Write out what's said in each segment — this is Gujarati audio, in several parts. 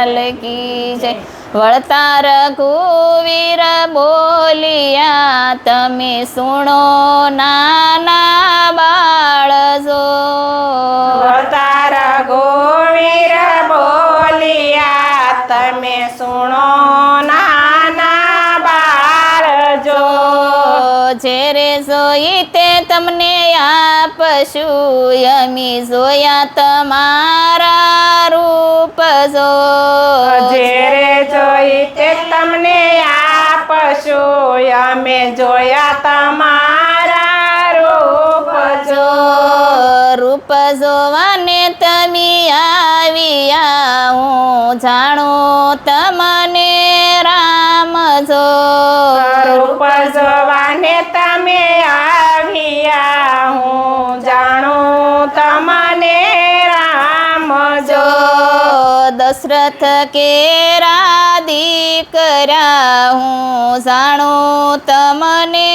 લાલ કી જય। વળતા રઘુવીર બોલિયા તમે સુણો નાના બાળ જો। વળતા રઘુવીર બોલિયા તમે સુણો નાના બાળ જો। જેરે જોઈ તે તમને આપશું યમી જોયા તમારા રૂપ જો। જેરે જોઈ તે તમને આપશું અમે જોયા તમારા રૂપ જો। રૂપ જોવાને તમે આવ્યા હું જાણું તમને રામ જો। રૂપ જોવાને તમે આવ્યા હું જાણું તમને રામ જો। દશરથ કેરા દીકરા હું જાણું તમને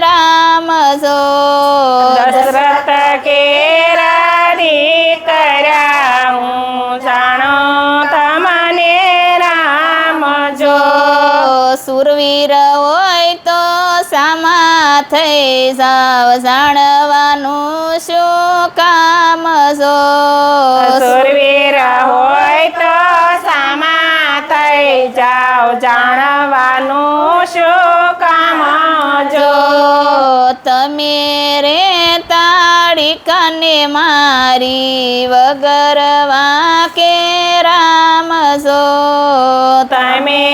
રામ જો। દશરથ કેરા દીકરા હું જાણું તમને રામ જો। સુરવીર હોય તો સામા થઈ જાવ જાણવાનું શું કામ જો। સુરવીર હોય તો સામા થઈ જાઓ જાણવાનું શું કામ જો। તમે રે તાળીકાને મારી વગર વાંકે રામ જો। તમે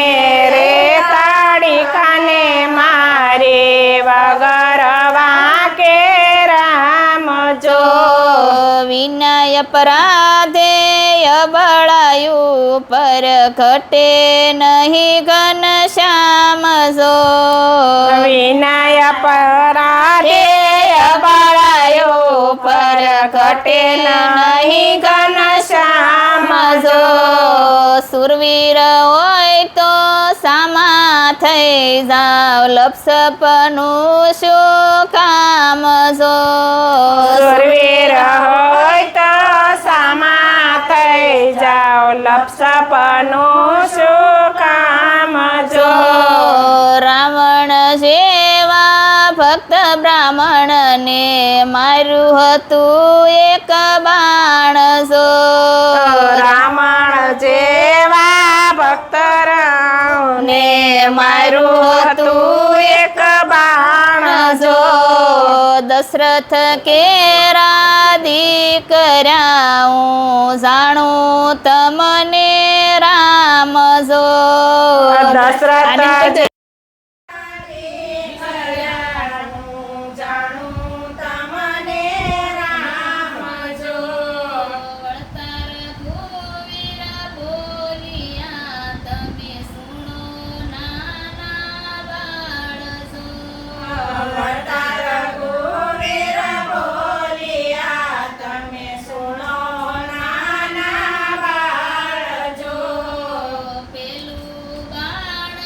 રે તાળીકાને મારે વગર વાંકે રામ જો। વિનય અપરાધે અબળાયું પર ઘટે નહીં ઘન શ્યામ જો। વિનય અપરાધે અબળાયો પર ઘટે નહીં ઘન શ્યામ જો। સુરવીર હોય તો સામા થઈ જાવ લપસપનું શું કામ જો। સુરવીર હોય તો સામા થઈ જાઓ લપસપનું શું કામ જો। રાવણ જેવા ભક્ત બ્રાહ્મણને માર્યું હતું એક બાણ જો। રાવણ જેવા ભક્તરાવને માર્યું હતું એક બાણ જો। દશરથ કેરા દીકરા હું જાણું તમને રામ જો। દશરથ પેલું બાણ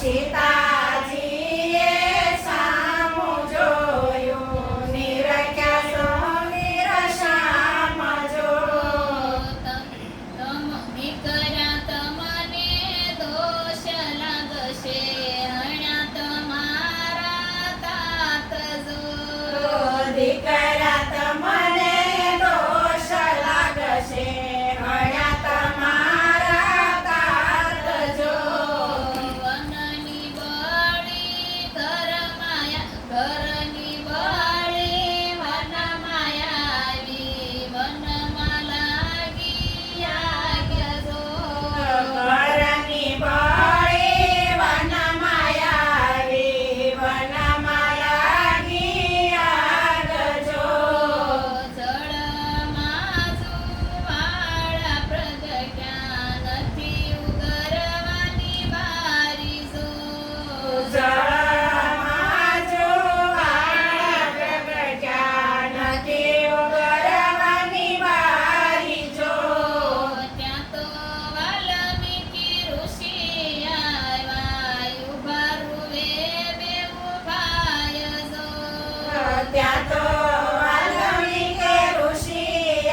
સીતાજીએ સામું જોયું, નિરખ્યા સો નિરશ્યામ જો. દીકરા તમને દોષ લાગશે, હણ્યા તમારા તાત જો. દીકરા તમને દોષ લાગશે, હણ્યા તમારા તાત જો. વનની બળી ઘરની બળી વનમાં આવી, વનમાં લાગી આગળ જો. ઘરની બળી વનમાં આવી, વનમાં લાગી આગ જો. જળમાં જુવાળા પ્રગટ્યા, નથી ઉગરવાની બારી જો. જળમાં જુવાળા પ્રગટ્યા, નથી ઉગરવાની બારી જો. ત્યાં તો વાલ્મીકી ઋષિ આવ્યા, ઉભા રૂવે બેઉ ભાઈ જો. ત્યાં તો વાલ્મીકી ઋષિ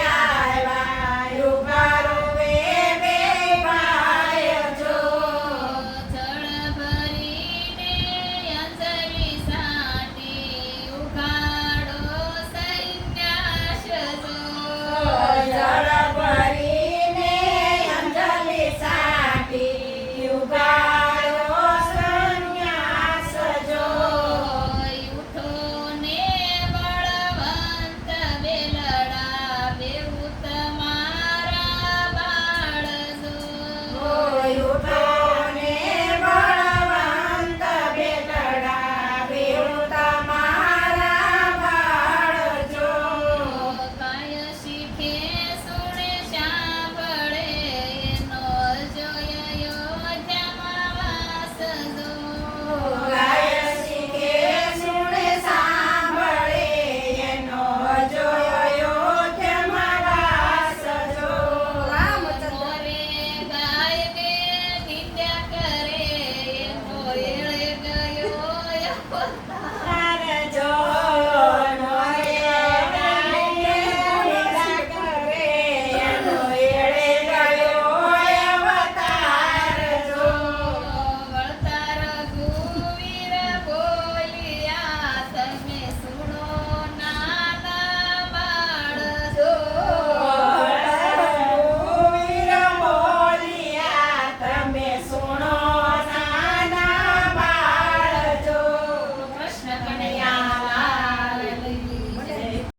આવ્યા, ઉભા રૂવે બે ભાઈ જો. જળ ભરીને અંજલિ સાટી, ઉઘાડો સંન્યાસ જો. જળ ભરીને અંજલિ સાટી, ઉગાડો સંન્યાસ જો. ઉઠો ને બળવંત બેલડા, બેઉ તમારા બાળ જો. ઉઠો